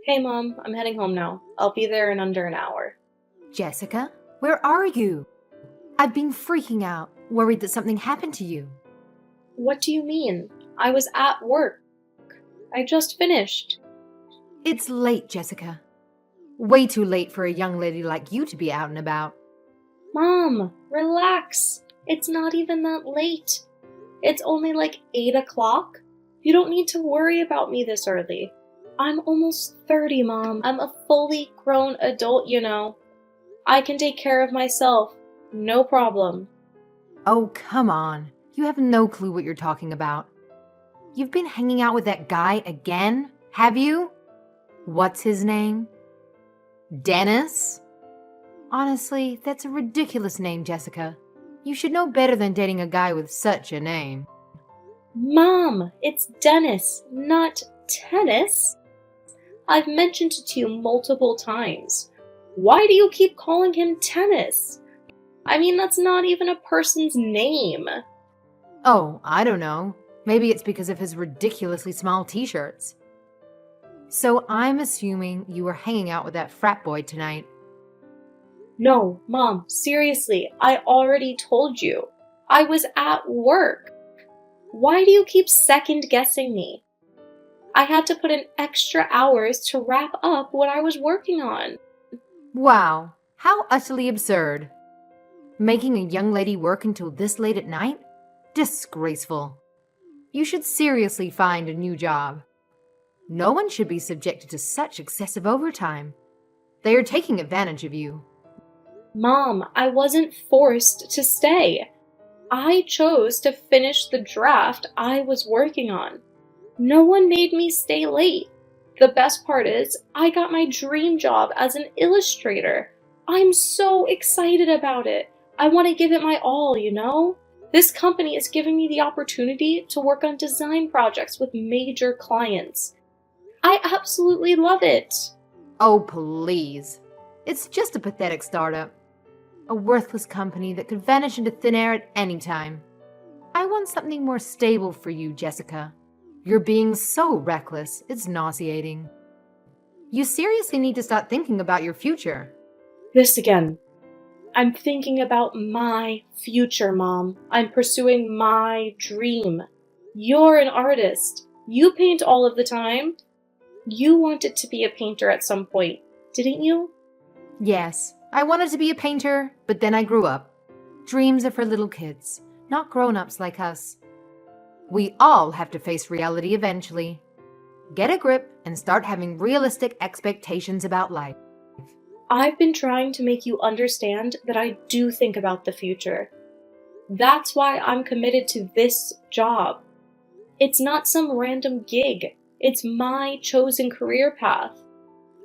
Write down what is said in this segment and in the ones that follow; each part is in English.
Hey Mom, I'm heading home now. I'll be there in under an hour. Jessica, where are you? I've been freaking out, worried that something happened to you. What do you mean? I was at work. I just finished. It's late, Jessica. Way too late for a young lady like you to be out and about. Mom, relax. It's not even that late. It's only like 8 o'clock. You don't need to worry about me this early. I'm almost 30, Mom. I'm a fully grown adult, you know. I can take care of myself. No problem. Oh, come on. You have no clue what you're talking about. You've been hanging out with that guy again, have you? What's his name? Dennis? Honestly, that's a ridiculous name, Jessica. You should know better than dating a guy with such a name. Mom, it's Dennis, not tennis. I've mentioned it to you multiple times. Why do you keep calling him Tennis? I mean, that's not even a person's name. Oh, I don't know. Maybe it's because of his ridiculously small t-shirts. So I'm assuming you were hanging out with that frat boy tonight. No, Mom, seriously, I already told you. I was at work. Why do you keep second guessing me? I had to put in extra hours to wrap up what I was working on. Wow, how utterly absurd. Making a young lady work until this late at night? Disgraceful. You should seriously find a new job. No one should be subjected to such excessive overtime. They are taking advantage of you. Mom, I wasn't forced to stay. I chose to finish the draft I was working on. No one made me stay late. The best part is, I got my dream job as an illustrator. I'm so excited about it. I want to give it my all, you know? This company is giving me the opportunity to work on design projects with major clients. I absolutely love it. Oh, please. It's just a pathetic startup. A worthless company that could vanish into thin air at any time. I want something more stable for you, Jessica. You're being so reckless, it's nauseating. You seriously need to start thinking about your future. This again. I'm thinking about my future, Mom. I'm pursuing my dream. You're an artist. You paint all of the time. You wanted to be a painter at some point, didn't you? Yes, I wanted to be a painter, but then I grew up. Dreams are for little kids, not grown-ups like us. We all have to face reality eventually. Get a grip and start having realistic expectations about life. I've been trying to make you understand that I do think about the future. That's why I'm committed to this job. It's not some random gig. It's my chosen career path.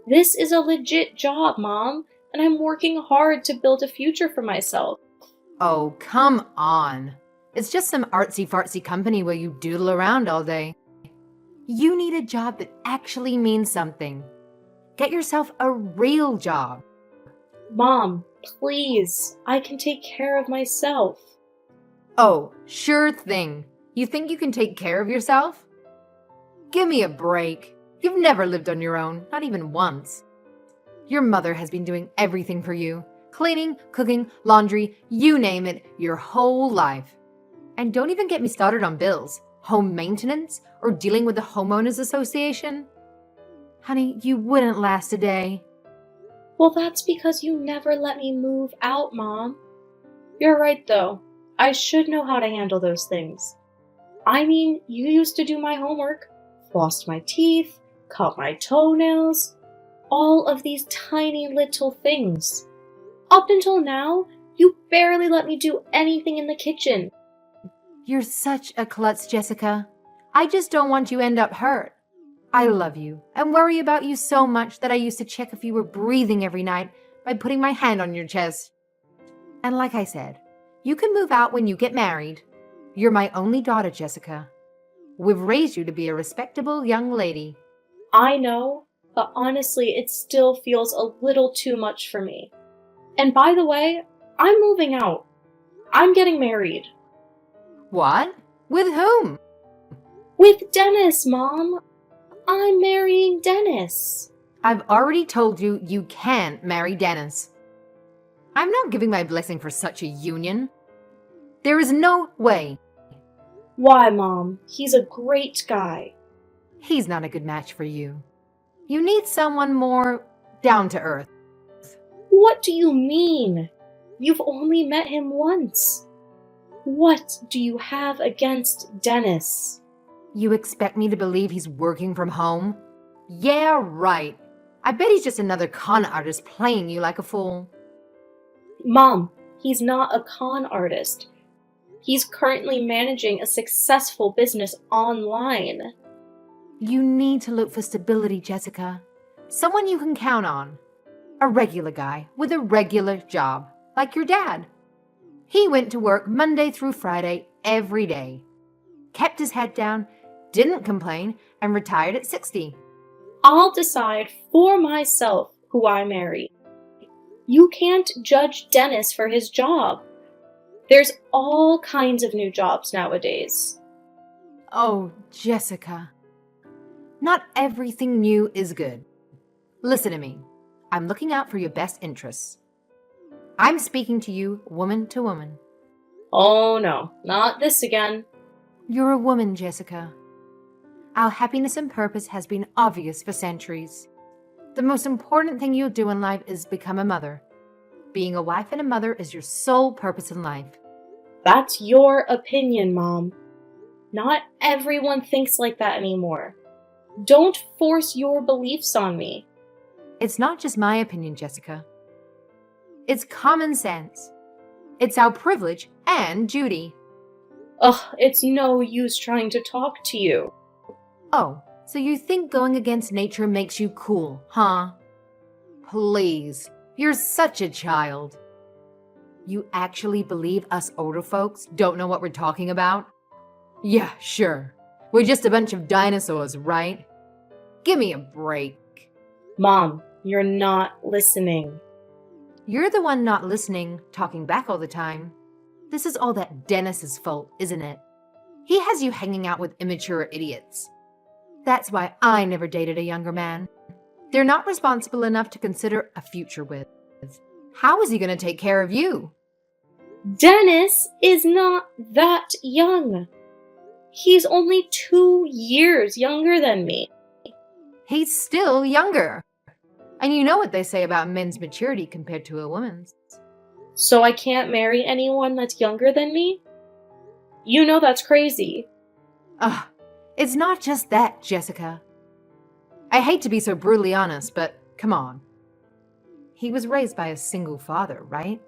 This is a legit job, Mom, and I'm working hard to build a future for myself. Oh, come on. It's just some artsy-fartsy company where you doodle around all day. You need a job that actually means something. Get yourself a real job. Mom, please, I can take care of myself. Oh, sure thing. You think you can take care of yourself? Give me a break. You've never lived on your own, not even once. Your mother has been doing everything for you. Cleaning, cooking, laundry, you name it, your whole life. And don't even get me started on bills, home maintenance, or dealing with the homeowners association. Honey, you wouldn't last a day. Well, that's because you never let me move out, Mom. You're right, though. I should know how to handle those things. I mean, you used to do my homework, flossed my teeth, cut my toenails, all of these tiny little things. Up until now, you barely let me do anything in the kitchen. You're such a klutz, Jessica. I just don't want you end up hurt. I love you and worry about you so much that I used to check if you were breathing every night by putting my hand on your chest. And like I said, you can move out when you get married. You're my only daughter, Jessica. We've raised you to be a respectable young lady. I know, but honestly, it still feels a little too much for me. And by the way, I'm moving out. I'm getting married. What? With whom? With Dennis, Mom. I'm marrying Dennis. I've already told you you can't marry Dennis. I'm not giving my blessing for such a union. There is no way. Why, Mom? He's a great guy. He's not a good match for you. You need someone more down to earth. What do you mean? You've only met him once. What do you have against Dennis? You expect me to believe he's working from home? Yeah, right. I bet he's just another con artist playing you like a fool. Mom, he's not a con artist. He's currently managing a successful business online. You need to look for stability, Jessica. Someone you can count on. A regular guy with a regular job, like your dad. He went to work Monday through Friday every day. Kept his head down, didn't complain, and retired at 60. I'll decide for myself who I marry. You can't judge Dennis for his job. There's all kinds of new jobs nowadays. Oh, Jessica. Not everything new is good. Listen to me. I'm looking out for your best interests. I'm speaking to you woman to woman. Oh no, not this again. You're a woman, Jessica. Our happiness and purpose has been obvious for centuries. The most important thing you'll do in life is become a mother. Being a wife and a mother is your sole purpose in life. That's your opinion, Mom. Not everyone thinks like that anymore. Don't force your beliefs on me. It's not just my opinion, Jessica. It's common sense. It's our privilege and duty. Ugh, it's no use trying to talk to you. Oh, so you think going against nature makes you cool, huh? Please, you're such a child. You actually believe us older folks don't know what we're talking about? Yeah, sure. We're just a bunch of dinosaurs, right? Give me a break. Mom, you're not listening. You're the one not listening, talking back all the time. This is all that Dennis's fault, isn't it? He has you hanging out with immature idiots. That's why I never dated a younger man. They're not responsible enough to consider a future with. How is he going to take care of you? Dennis is not that young. He's only 2 years younger than me. He's still younger. And you know what they say about men's maturity compared to a woman's. So I can't marry anyone that's younger than me? You know that's crazy. Ugh, it's not just that, Jessica. I hate to be so brutally honest, but come on. He was raised by a single father, right?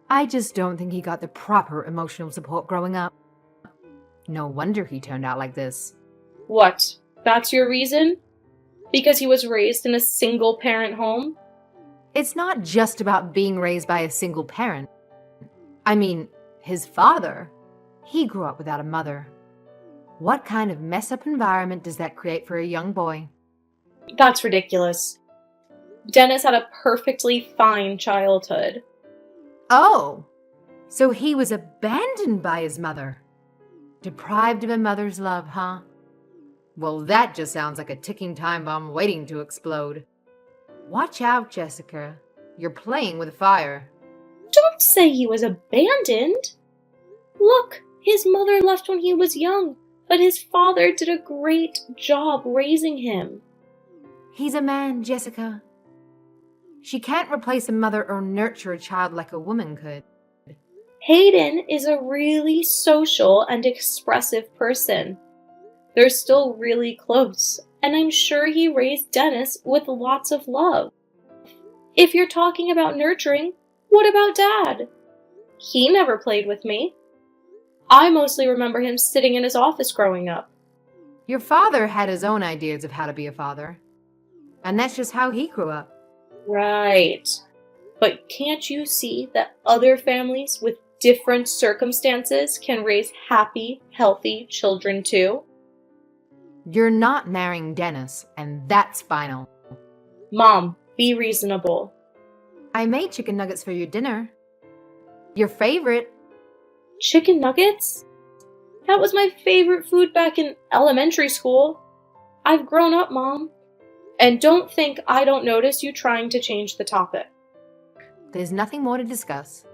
I just don't think he got the proper emotional support growing up. No wonder he turned out like this. What? That's your reason? Because he was raised in a single-parent home? It's not just about being raised by a single parent. I mean, his father, he grew up without a mother. What kind of mess-up environment does that create for a young boy? That's ridiculous. Dennis had a perfectly fine childhood. Oh, so he was abandoned by his mother. Deprived of a mother's love, huh? Well, that just sounds like a ticking time bomb waiting to explode. Watch out, Jessica. You're playing with fire. Don't say he was abandoned. Look, his mother left when he was young, but his father did a great job raising him. He's a man, Jessica. She can't replace a mother or nurture a child like a woman could. Hayden is a really social and expressive person. They're still really close, and I'm sure he raised Dennis with lots of love. If you're talking about nurturing, what about Dad? He never played with me. I mostly remember him sitting in his office growing up. Your father had his own ideas of how to be a father. And that's just how he grew up. Right. But can't you see that other families with different circumstances can raise happy, healthy children too? You're not marrying Dennis, and that's final. Mom, be reasonable. I made chicken nuggets for your dinner. Your favorite. Chicken nuggets? That was my favorite food back in elementary school. I've grown up, Mom. And don't think I don't notice you trying to change the topic. There's nothing more to discuss.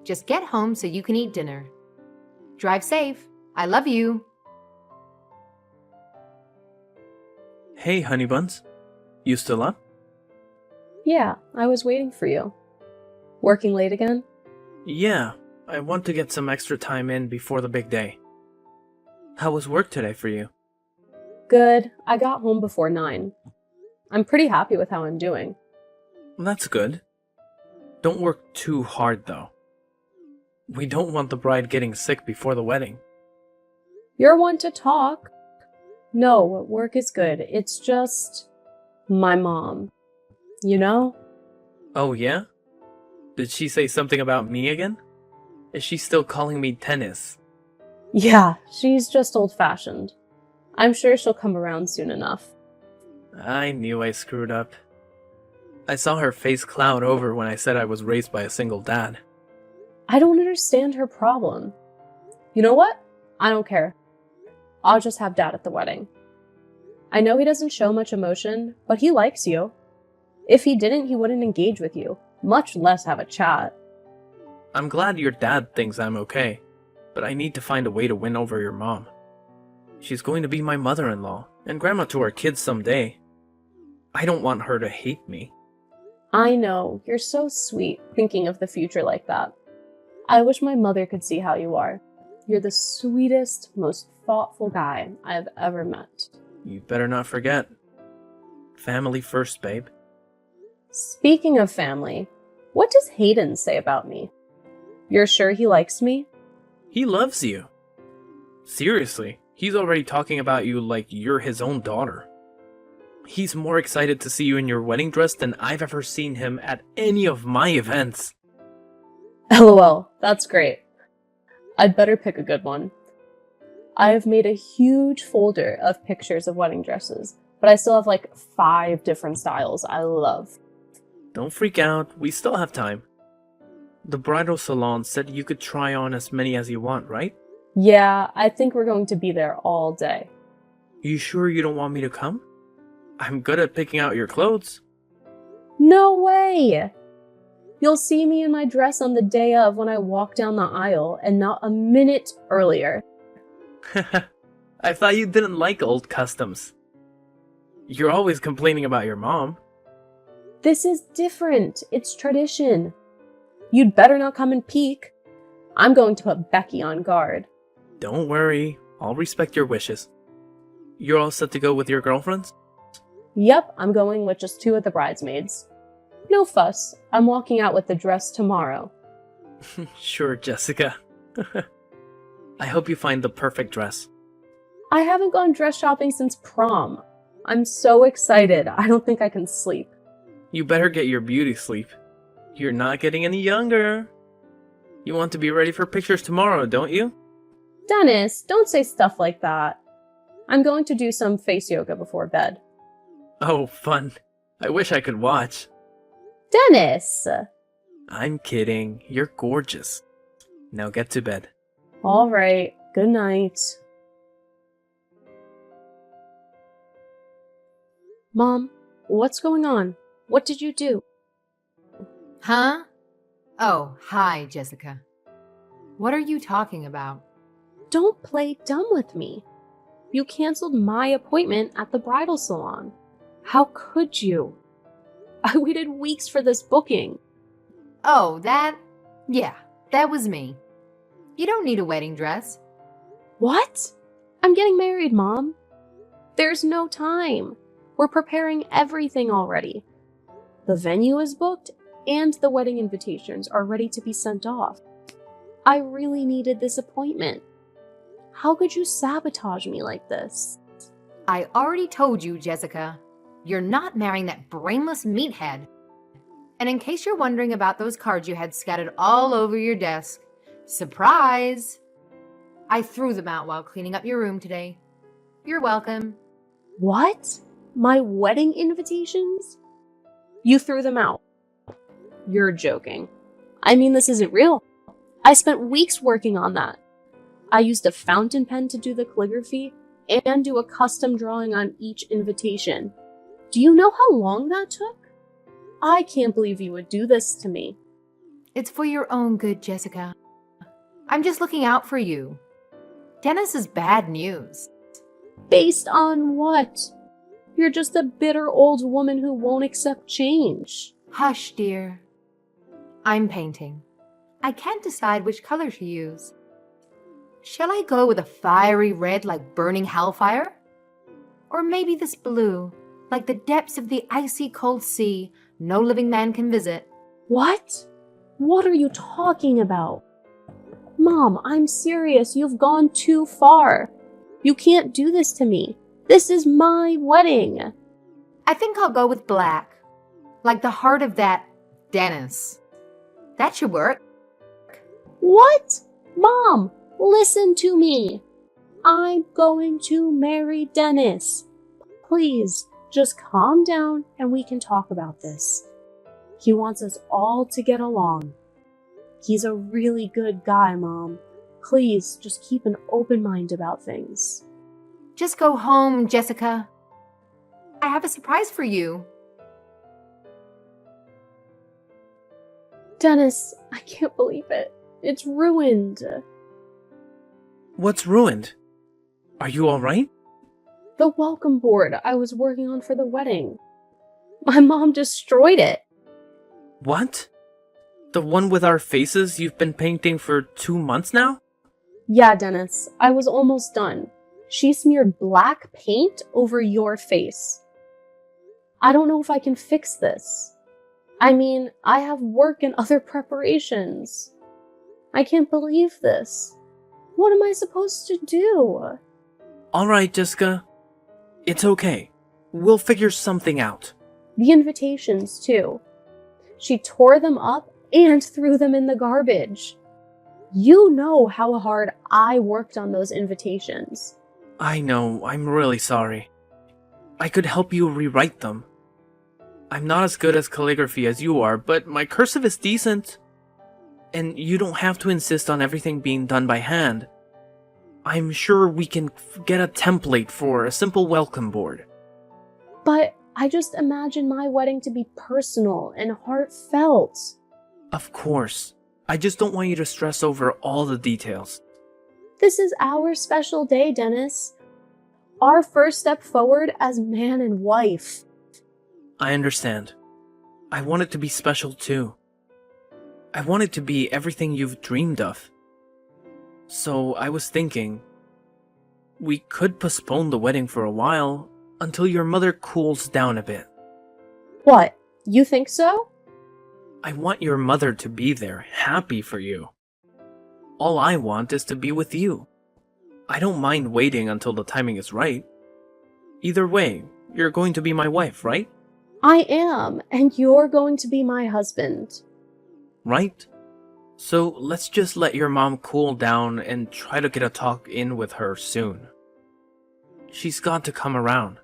Just get home so you can eat dinner. Drive safe. I love you. Hey, honey buns. You still up? Yeah, I was waiting for you. Working late again? Yeah, I want to get some extra time in before the big day. How was work today for you? Good. I got home before 9. I'm pretty happy with how I'm doing. That's good. Don't work too hard, though. We don't want the bride getting sick before the wedding. You're one to talk. No, work is good. It's just my mom. You know? Oh, yeah? Did she say something about me again? Is she still calling me tennis? Yeah, she's just old-fashioned. I'm sure she'll come around soon enough. I knew I screwed up. I saw her face cloud over when I said I was raised by a single dad. I don't understand her problem. You know what? I don't care. I'll just have Dad at the wedding. I know he doesn't show much emotion, but he likes you. If he didn't, he wouldn't engage with you, much less have a chat. I'm glad your dad thinks I'm okay, but I need to find a way to win over your mom. She's going to be my mother-in-law and grandma to our kids someday. I don't want her to hate me. I know, you're so sweet thinking of the future like that. I wish my mother could see how you are. You're the sweetest, most thoughtful guy I've ever met. You better not forget. Family first, babe. Speaking of family, what does Hayden say about me? You're sure he likes me? He loves you. Seriously, he's already talking about you like you're his own daughter. He's more excited to see you in your wedding dress than I've ever seen him at any of my events. LOL, that's great. I'd better pick a good one. I have made a huge folder of pictures of wedding dresses, but I still have like 5 different styles I love. Don't freak out, we still have time. The bridal salon said you could try on as many as you want, right? Yeah, I think we're going to be there all day. You sure you don't want me to come? I'm good at picking out your clothes. No way! You'll see me in my dress on the day of when I walk down the aisle, and not a minute earlier. I thought you didn't like old customs. You're always complaining about your mom. This is different. It's tradition. You'd better not come and peek. I'm going to put Becky on guard. Don't worry, I'll respect your wishes. You're all set to go with your girlfriends? Yep, I'm going with just 2 of the bridesmaids. No fuss. I'm walking out with the dress tomorrow. Sure, Jessica. I hope you find the perfect dress. I haven't gone dress shopping since prom. I'm so excited. I don't think I can sleep. You better get your beauty sleep. You're not getting any younger. You want to be ready for pictures tomorrow, don't you? Dennis, don't say stuff like that. I'm going to do some face yoga before bed. Oh, fun. I wish I could watch. Dennis! I'm kidding. You're gorgeous. Now get to bed. All right. Good night. Mom, what's going on? What did you do? Huh? Oh, hi, Jessica. What are you talking about? Don't play dumb with me. You canceled my appointment at the bridal salon. How could you? I waited weeks for this booking. Oh, that? Yeah, that was me. You don't need a wedding dress. What? I'm getting married, Mom. There's no time. We're preparing everything already. The venue is booked, and the wedding invitations are ready to be sent off. I really needed this appointment. How could you sabotage me like this? I already told you, Jessica. You're not marrying that brainless meathead. And in case you're wondering about those cards you had scattered all over your desk, surprise! I threw them out while cleaning up your room today. You're welcome. What? My wedding invitations? You threw them out. You're joking. I mean, this isn't real. I spent weeks working on that. I used a fountain pen to do the calligraphy and do a custom drawing on each invitation. Do you know how long that took? I can't believe you would do this to me. It's for your own good, Jessica. I'm just looking out for you. Dennis is bad news. Based on what? You're just a bitter old woman who won't accept change. Hush, dear. I'm painting. I can't decide which color to use. Shall I go with a fiery red like burning hellfire? Or maybe this blue, like the depths of the icy cold sea no living man can visit? What? What are you talking about? Mom, I'm serious. You've gone too far. You can't do this to me. This is my wedding. I think I'll go with black, like the heart of that Dennis. That should work. What? Mom, listen to me. I'm going to marry Dennis. Please, just calm down and we can talk about this. He wants us all to get along. He's a really good guy, Mom. Please, just keep an open mind about things. Just go home, Jessica. I have a surprise for you. Dennis, I can't believe it. It's ruined. What's ruined? Are you alright? The welcome board I was working on for the wedding. My mom destroyed it. What? The one with our faces you've been painting for 2 months now? Yeah, Dennis, I was almost done. She smeared black paint over your face. I don't know if I can fix this. I mean, I have work and other preparations. I can't believe this. What am I supposed to do? Alright, Jessica. It's okay. We'll figure something out. The invitations, too. She tore them up and threw them in the garbage. You know how hard I worked on those invitations. I know, I'm really sorry. I could help you rewrite them. I'm not as good as calligraphy as you are, but my cursive is decent. And you don't have to insist on everything being done by hand. I'm sure we can get a template for a simple welcome board. But I just imagine my wedding to be personal and heartfelt. Of course. I just don't want you to stress over all the details. This is our special day, Dennis. Our first step forward as man and wife. I understand. I want it to be special too. I want it to be everything you've dreamed of. So I was thinking, we could postpone the wedding for a while until your mother cools down a bit. What? You think so? I want your mother to be there, happy for you. All I want is to be with you. I don't mind waiting until the timing is right. Either way, you're going to be my wife, right? I am, and you're going to be my husband. Right? So let's just let your mom cool down and try to get a talk in with her soon. She's got to come around.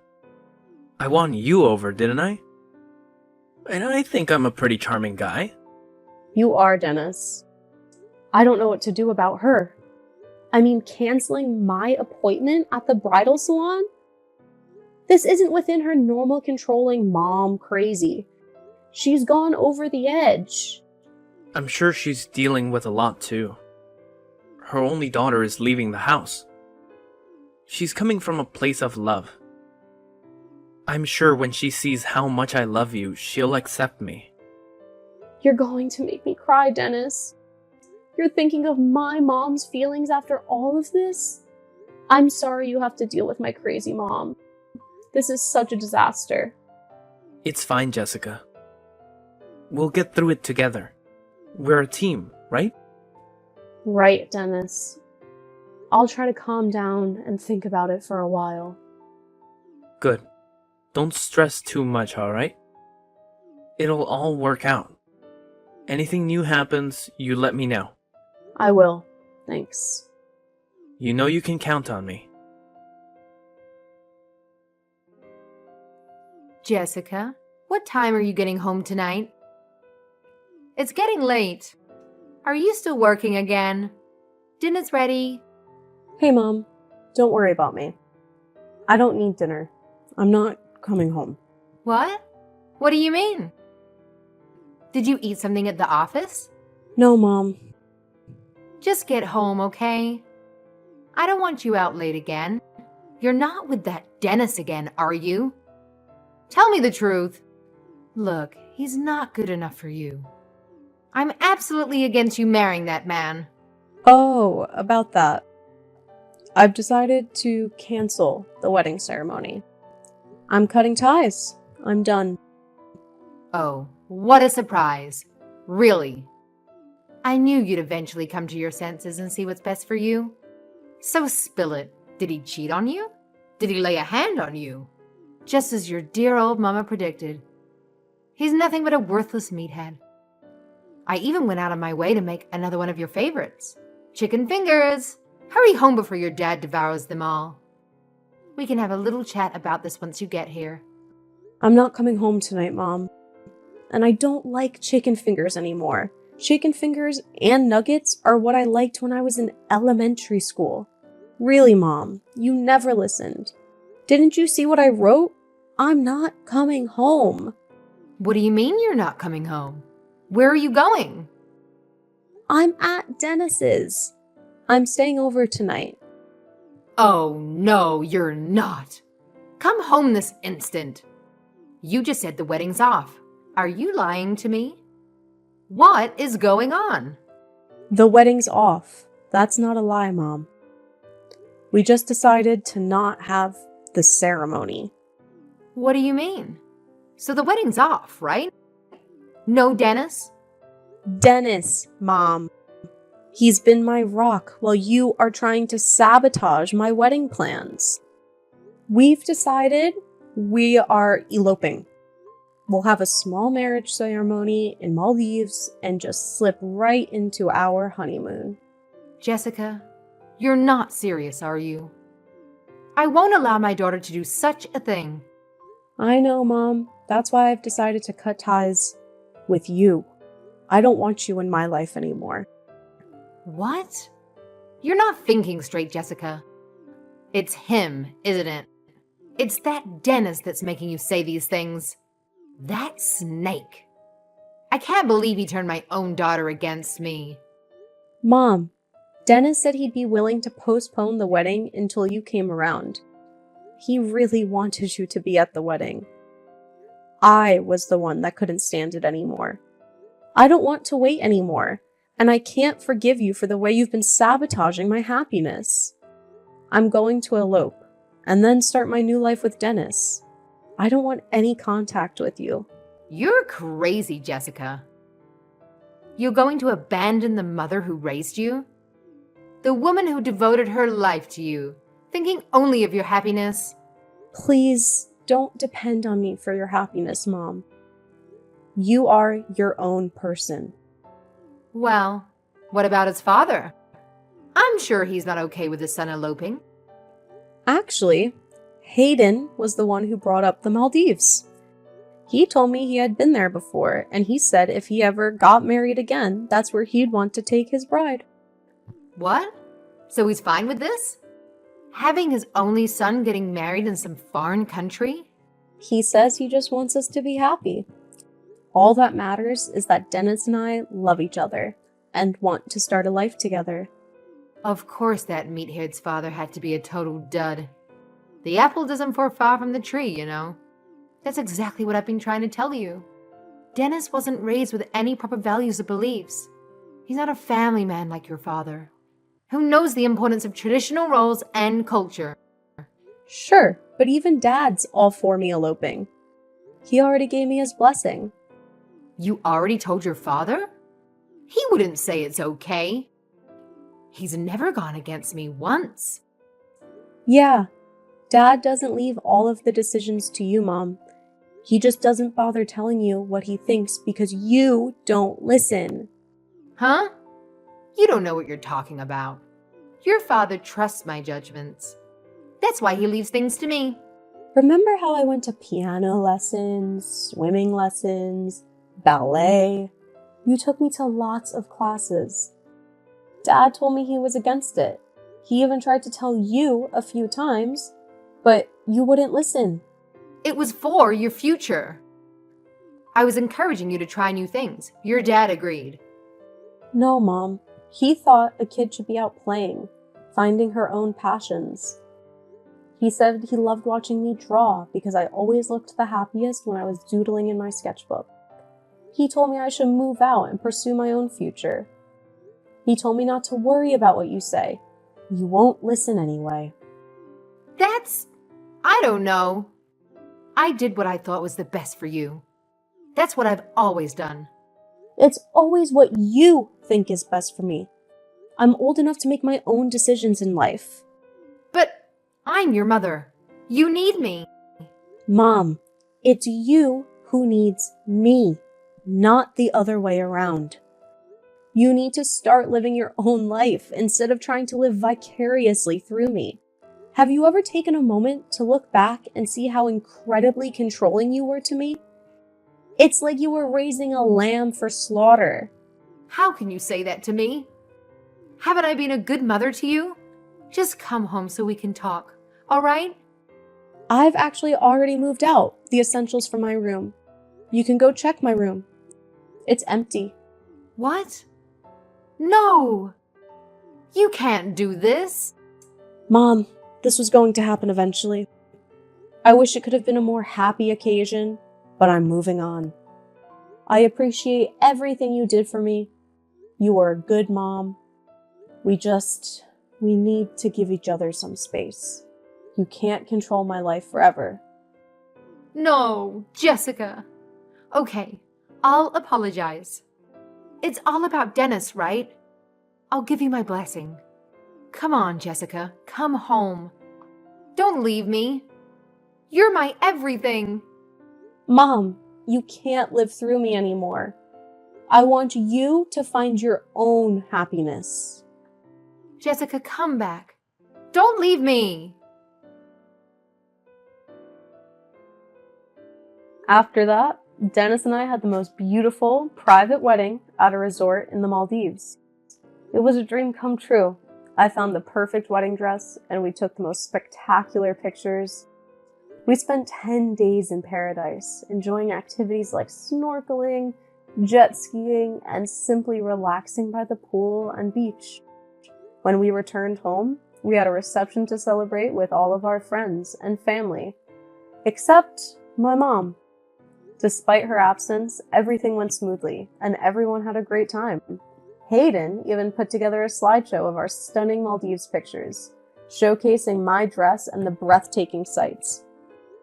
I won you over, didn't I? And I think I'm a pretty charming guy. You are, Dennis. I don't know what to do about her. I mean, canceling my appointment at the bridal salon? This isn't within her normal controlling mom crazy. She's gone over the edge. I'm sure she's dealing with a lot too. Her only daughter is leaving the house. She's coming from a place of love. I'm sure when she sees how much I love you, she'll accept me. You're going to make me cry, Dennis. You're thinking of my mom's feelings after all of this? I'm sorry you have to deal with my crazy mom. This is such a disaster. It's fine, Jessica. We'll get through it together. We're a team, right? Right, Dennis. I'll try to calm down and think about it for a while. Good. Don't stress too much, alright? It'll all work out. Anything new happens, you let me know. I will. Thanks. You know you can count on me. Jessica, what time are you getting home tonight? It's getting late. Are you still working again? Dinner's ready. Hey, Mom. Don't worry about me. I don't need dinner. I'm not coming home. What? What do you mean? Did you eat something at the office? No, Mom. Just get home, okay? I don't want you out late again. You're not with that Dennis again, are you? Tell me the truth. Look, he's not good enough for you. I'm absolutely against you marrying that man. Oh, about that. I've decided to cancel the wedding ceremony. I'm cutting ties. I'm done. Oh, what a surprise. Really? I knew you'd eventually come to your senses and see what's best for you. So spill it. Did he cheat on you? Did he lay a hand on you? Just as your dear old mama predicted. He's nothing but a worthless meathead. I even went out of my way to make another one of your favorites. Chicken fingers! Hurry home before your dad devours them all. We can have a little chat about this once you get here. I'm not coming home tonight, Mom. And I don't like chicken fingers anymore. Chicken fingers and nuggets are what I liked when I was in elementary school. Really, Mom, you never listened. Didn't you see what I wrote? I'm not coming home. What do you mean you're not coming home? Where are you going? I'm at Dennis's. I'm staying over tonight. Oh, no, you're not. Come home this instant. You just said the wedding's off. Are you lying to me? What is going on? The wedding's off. That's not a lie, Mom. We just decided to not have the ceremony. What do you mean? So the wedding's off, right? No Dennis? Dennis, Mom. He's been my rock while you are trying to sabotage my wedding plans. We've decided we are eloping. We'll have a small marriage ceremony in Maldives and just slip right into our honeymoon. Jessica, you're not serious, are you? I won't allow my daughter to do such a thing. I know, Mom. That's why I've decided to cut ties with you. I don't want you in my life anymore. What? You're not thinking straight, Jessica. It's him, isn't it? It's that Dennis that's making you say these things. That snake. I can't believe he turned my own daughter against me. Mom, Dennis said he'd be willing to postpone the wedding until you came around. He really wanted you to be at the wedding. I was the one that couldn't stand it anymore. I don't want to wait anymore, and I can't forgive you for the way you've been sabotaging my happiness. I'm going to elope, and then start my new life with Dennis. I don't want any contact with you. You're crazy, Jessica. You're going to abandon the mother who raised you? The woman who devoted her life to you, thinking only of your happiness? Please don't depend on me for your happiness, Mom. You are your own person. Well, what about his father? I'm sure he's not okay with his son eloping. Actually, Hayden was the one who brought up the Maldives. He told me he had been there before, and he said if he ever got married again, that's where he'd want to take his bride. What? So he's fine with this? Having his only son getting married in some foreign country? He says he just wants us to be happy. All that matters is that Dennis and I love each other and want to start a life together. Of course that meathead's father had to be a total dud. The apple doesn't fall far from the tree, you know. That's exactly what I've been trying to tell you. Dennis wasn't raised with any proper values or beliefs. He's not a family man like your father, who knows the importance of traditional roles and culture. Sure, but even Dad's all for me eloping. He already gave me his blessing. You already told your father? He wouldn't say it's okay. He's never gone against me once. Yeah, Dad doesn't leave all of the decisions to you, Mom. He just doesn't bother telling you what he thinks because you don't listen. Huh? You don't know what you're talking about. Your father trusts my judgments. That's why he leaves things to me. Remember how I went to piano lessons, swimming lessons, ballet? You took me to lots of classes. Dad told me he was against it. He even tried to tell you a few times, but you wouldn't listen. It was for your future. I was encouraging you to try new things. Your dad agreed. No, Mom. He thought a kid should be out playing, finding her own passions. He said he loved watching me draw because I always looked the happiest when I was doodling in my sketchbook. He told me I should move out and pursue my own future. He told me not to worry about what you say. You won't listen anyway. I don't know. I did what I thought was the best for you. That's what I've always done. It's always what you think is best for me. I'm old enough to make my own decisions in life. But I'm your mother. You need me. Mom, it's you who needs me, not the other way around. You need to start living your own life instead of trying to live vicariously through me. Have you ever taken a moment to look back and see how incredibly controlling you were to me? It's like you were raising a lamb for slaughter. How can you say that to me? Haven't I been a good mother to you? Just come home so we can talk, all right? I've actually already moved out the essentials from my room. You can go check my room. It's empty. What? No! You can't do this. Mom, this was going to happen eventually. I wish it could have been a more happy occasion, but I'm moving on. I appreciate everything you did for me. You were a good mom. We need to give each other some space. You can't control my life forever. No, Jessica. Okay, I'll apologize. It's all about Dennis, right? I'll give you my blessing. Come on, Jessica, come home. Don't leave me. You're my everything. Mom, you can't live through me anymore. I want you to find your own happiness. Jessica, come back. Don't leave me. After that, Dennis and I had the most beautiful private wedding at a resort in the Maldives. It was a dream come true. I found the perfect wedding dress and we took the most spectacular pictures. We spent 10 days in paradise, enjoying activities like snorkeling, jet skiing, and simply relaxing by the pool and beach. When we returned home, we had a reception to celebrate with all of our friends and family, except my mom. Despite her absence, everything went smoothly, and everyone had a great time. Hayden even put together a slideshow of our stunning Maldives pictures, showcasing my dress and the breathtaking sights.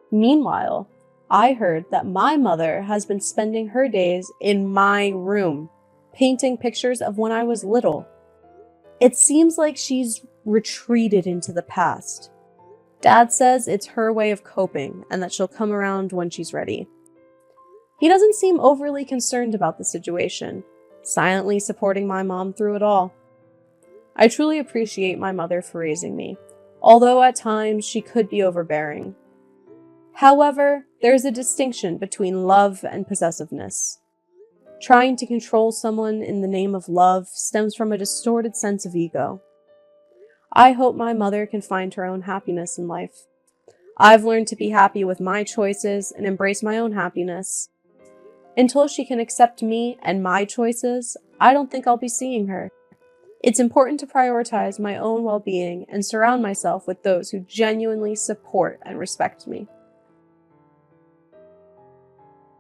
Meanwhile, I heard that my mother has been spending her days in my room, painting pictures of when I was little. It seems like she's retreated into the past. Dad says it's her way of coping and that she'll come around when she's ready. He doesn't seem overly concerned about the situation, silently supporting my mom through it all. I truly appreciate my mother for raising me, although at times she could be overbearing. However, there's a distinction between love and possessiveness. Trying to control someone in the name of love stems from a distorted sense of ego. I hope my mother can find her own happiness in life. I've learned to be happy with my choices and embrace my own happiness. Until she can accept me and my choices, I don't think I'll be seeing her. It's important to prioritize my own well-being and surround myself with those who genuinely support and respect me.